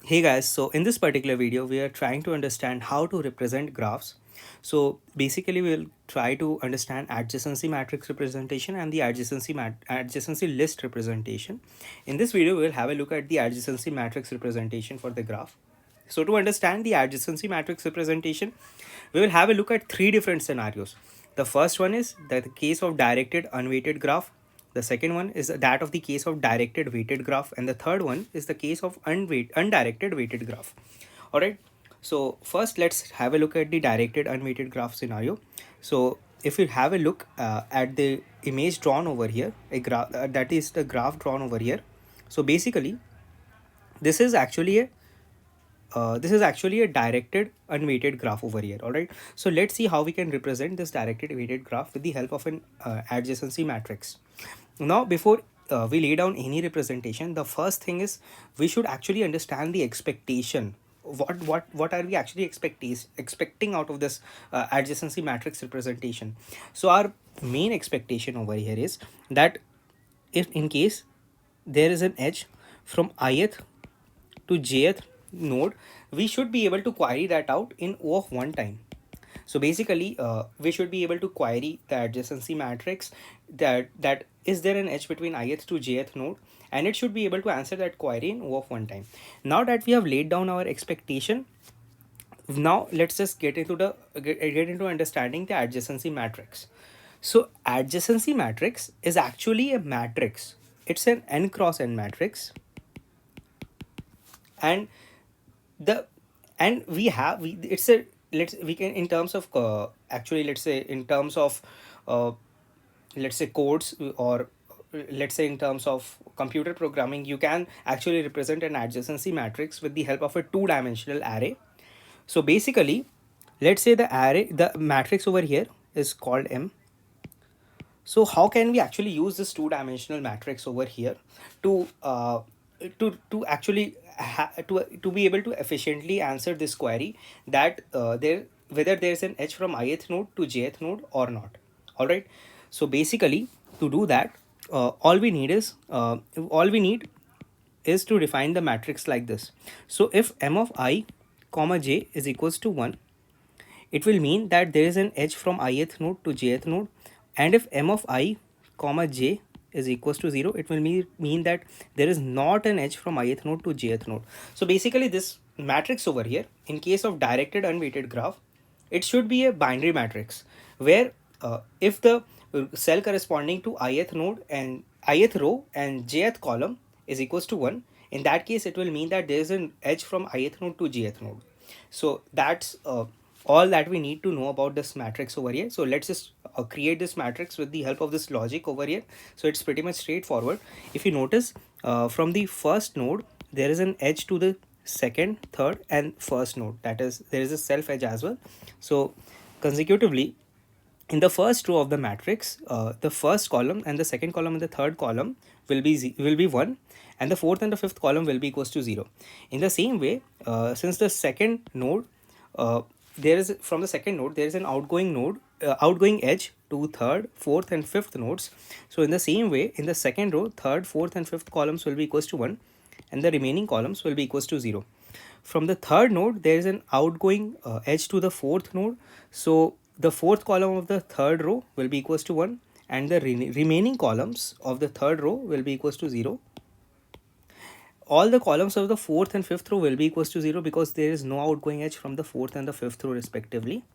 Hey guys, so in this particular video, we are trying to understand how to represent graphs. So basically, we'll try to understand adjacency matrix representation and the adjacency list representation. In this video, we'll have a look at the adjacency matrix representation for the graph. So to understand the adjacency matrix representation, we will have a look at three different scenarios. The first one is the case of directed unweighted graph. The second one is that of the case of directed weighted graph, and the third one is the case of undirected weighted graph. All right. So first, let's have a look at the directed unweighted graph scenario. So if you have a look at the image drawn over here, a graph that is the graph drawn over here. So basically, this is actually a directed unweighted graph over here. All right, so let's see how we can represent this directed weighted graph with the help of an adjacency matrix. Now before we lay down any representation, the first thing is we should actually understand the expectation. What are we actually expecting out of this adjacency matrix representation? So our main expectation over here is that if in case there is an edge from ith to jth node, we should be able to query that out in O of one time. So basically, we should be able to query the adjacency matrix that is there an edge between ith to jth node, and it should be able to answer that query in O of one time. Now that we have laid down our expectation, now let's just get into understanding the adjacency matrix. So adjacency matrix is actually a matrix. It's an n cross n matrix, and the and we have we it's a let's we can in terms of actually let's say in terms of uh, let's say codes, or let's say in terms of computer programming, you can actually represent an adjacency matrix with the help of a two-dimensional array. So basically, let's say the matrix over here is called M. So how can we actually use this two-dimensional matrix over here to actually to be able to efficiently answer this query that there whether there's an edge from ith node to jth node or not. All right. So basically, to do that, all we need is to define the matrix like this. So if m of I comma j is equals to 1, it will mean that there is an edge from ith node to jth node. And if m of I comma j is equals to 0, it will mean that there is not an edge from ith node to jth node. So basically, this matrix over here, in case of directed unweighted graph, it should be a binary matrix where if the cell corresponding to ith node and ith row and jth column is equals to 1, in that case it will mean that there is an edge from ith node to jth node. So that's all that we need to know about this matrix over here. So let's just create this matrix with the help of this logic over here. So it's pretty much straightforward. If you notice, from the first node there is an edge to the second, third and first node, that is there is a self edge as well. So consecutively, in the first row of the matrix, the first column and the second column and the third column will be 1, and the fourth and the fifth column will be equals to 0. In the same way, since the second node, there is from the second node there is an outgoing edge to third, fourth and fifth nodes. So in the same way, in the second row, third, fourth and fifth columns will be equals to 1, and the remaining columns will be equals to 0. From the third node, there is an outgoing edge to the fourth node. So the fourth column of the third row will be equals to 1, and the remaining columns of the third row will be equals to 0. All the columns of the fourth and fifth row will be equals to 0 because there is no outgoing edge from the fourth and the fifth row respectively.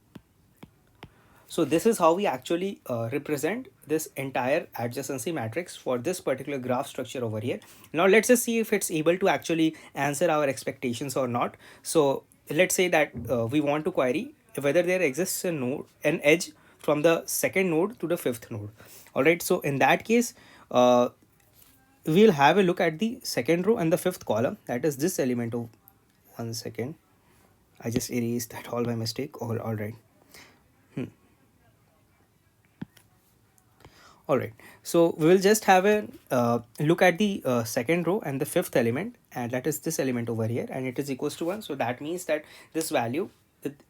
So this is how we actually represent this entire adjacency matrix for this particular graph structure over here. Now let's just see if it's able to actually answer our expectations or not. So let's say that we want to query whether there exists an edge from the second node to the fifth node. All right. So in that case, we'll have a look at the second row and the fifth column. That is this element of 1 second. I just erased that all by mistake. All right. All right, so we will just have a look at the second row and the fifth element, and that is this element over here, and it is equals to 1. So that means that this value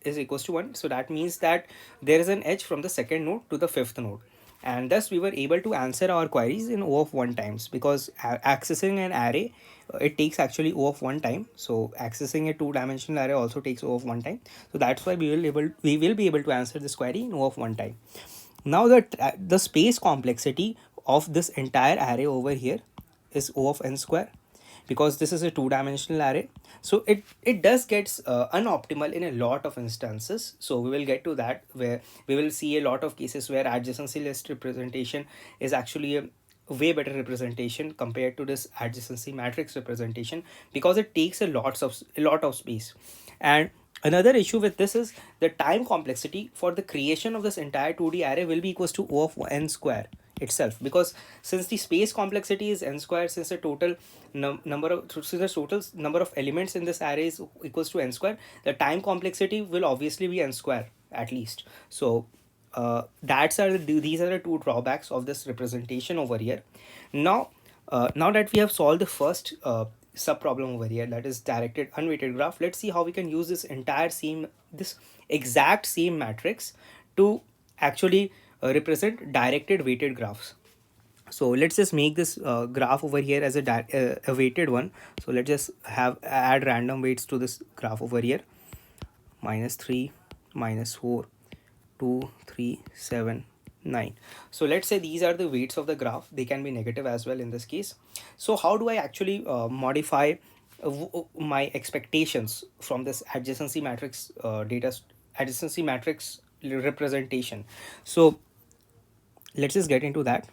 is equals to 1. So that means that there is an edge from the second node to the fifth node, and thus we were able to answer our queries in O of 1 times, because accessing an array it takes actually O of 1 time. So accessing a two-dimensional array also takes O of 1 time. So that's why we will be able to answer this query in O of 1 time. Now the space complexity of this entire array over here is O of n square, because this is a two-dimensional array. So it does get unoptimal in a lot of instances. So we will get to that, where we will see a lot of cases where adjacency list representation is actually a way better representation compared to this adjacency matrix representation, because it takes a lot of space. And another issue with this is the time complexity for the creation of this entire 2D array will be equals to O of n square itself, because since the space complexity is n square, since the total number of elements in this array is equals to n square, the time complexity will obviously be n square at least. So these are the two drawbacks of this representation over here. Now that we have solved the first sub problem over here, that is directed unweighted graph, let's see how we can use this exact same matrix to actually represent directed weighted graphs. So let's just make this graph over here as a weighted one. So let's just add random weights to this graph over here. -3, -4, 2, 3, 7, 9. So let's say these are the weights of the graph. They can be negative as well in this case. So how do I actually modify my expectations from this adjacency matrix adjacency matrix representation? So let's just get into that.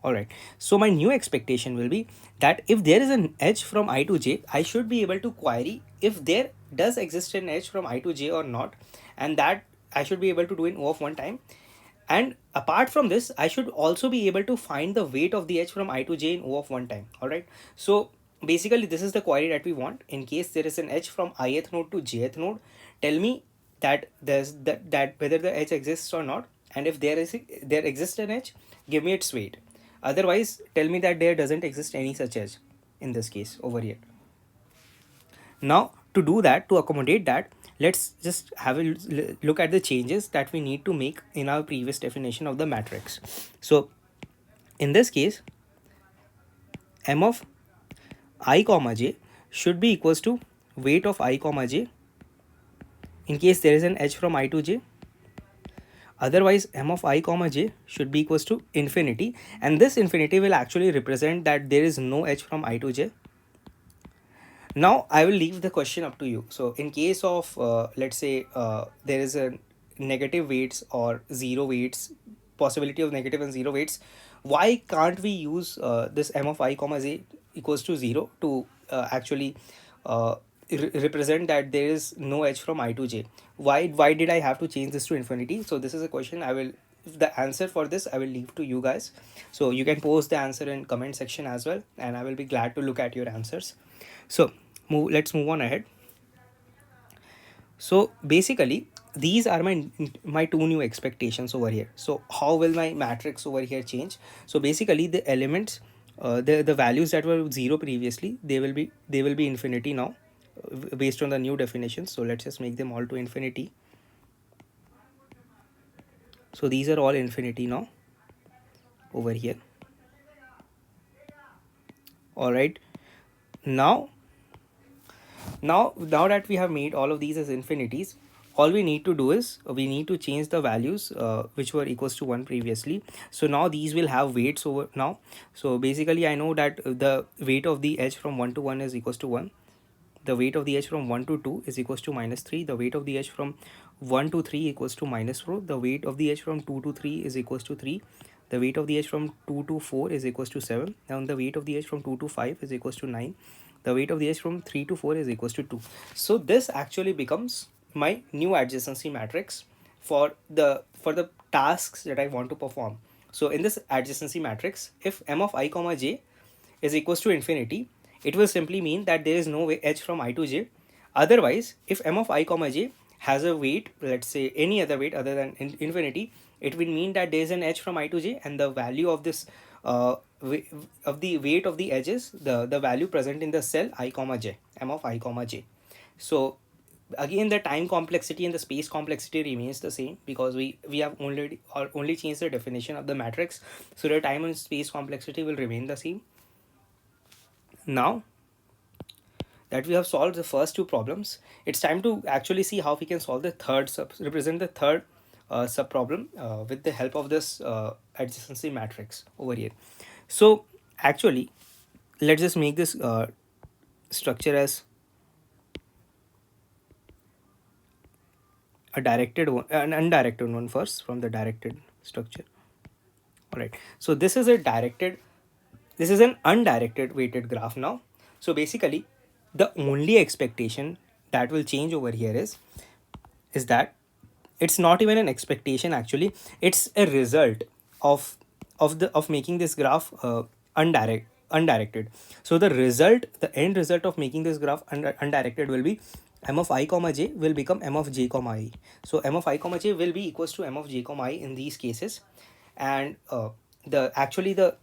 Alright, so my new expectation will be that if there is an edge from I to j, I should be able to query if there does exist an edge from I to j or not, and that I should be able to do in O of 1 time. And apart from this, I should also be able to find the weight of the edge from I to j in O of 1 time. Alright, so basically this is the query that we want. In case there is an edge from ith node to jth node, tell me that that whether the edge exists or not, and if there exists an edge, give me its weight. Otherwise, tell me that there doesn't exist any such edge in this case over here. Now, to do that, to accommodate that, let's just have a look at the changes that we need to make in our previous definition of the matrix. So, in this case, m of I comma j should be equals to weight of I comma j in case there is an edge from I to j. Otherwise, m of I comma j should be equals to infinity, and this infinity will actually represent that there is no edge from I to j. Now I will leave the question up to you. So in case of let's say there is a negative weights or zero weights, possibility of negative and zero weights, why can't we use this m of I comma j equals to 0 to actually represent that there is no edge from I to j? Why did I have to change this to infinity? So this is a question the answer for this I will leave to you guys. So you can post the answer in comment section as well, and I will be glad to look at your answers. So let's move on ahead. So basically these are my two new expectations over here. So how will my matrix over here change? So basically the elements, the values that were 0 previously, they will be infinity now, based on the new definition. So let's just make them all to infinity. So these are all infinity now over here. All right, now that we have made all of these as infinities, all we need to do is we need to change the values which were equals to 1 previously. So now these will have weights over now. So basically I know that the weight of the edge from 1 to 1 is equals to 1. The weight of the edge from 1 to 2 is equals to -3. The weight of the edge from 1 to 3 equals to -4. The weight of the edge from 2 to 3 is equals to 3. The weight of the edge from 2 to 4 is equals to 7. And the weight of the edge from 2 to 5 is equals to 9. The weight of the edge from 3 to 4 is equals to 2. So this actually becomes my new adjacency matrix for the tasks that I want to perform. So in this adjacency matrix, if m of I comma j is equals to infinity, it will simply mean that there is no edge from I to j. Otherwise, if m of I comma j has a weight, let's say any other weight other than infinity, it will mean that there is an edge from I to j, and the value of this of the weight of the edges, the value present in the cell I comma j, m of I comma j. So again, the time complexity and the space complexity remains the same, because we have only changed the definition of the matrix. So the time and space complexity will remain the same. Now that we have solved the first two problems, it's time to actually see how we can solve the represent the third sub problem with the help of this adjacency matrix over here. So actually, let's just make this structure as a directed one, an undirected one first from the directed structure. All right. So this is an undirected weighted graph now. So basically, the only expectation that will change over here is that it's not even an expectation, actually it's a result of of making this graph undirected. So the end result of making this graph undirected will be m of I comma j will become m of j comma I. So m of I comma j will be equals to m of j comma I in these cases. And the actually the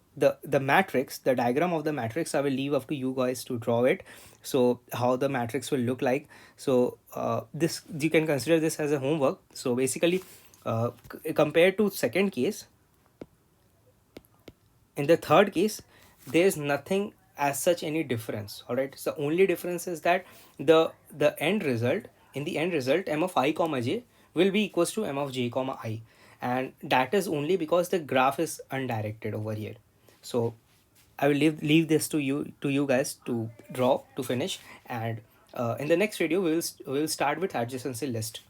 matrix, the diagram of the matrix, I will leave up to you guys to draw it. So how the matrix will look like. So this, you can consider this as a homework. So basically, compared to second case, in the third case there is nothing as such any difference. All right, so the only difference is that the end result, in the end result, m of I comma j will be equals to m of j comma I, and that is only because the graph is undirected over here. So I will leave this to you guys to draw to finish. And in the next video we will start with adjacency list.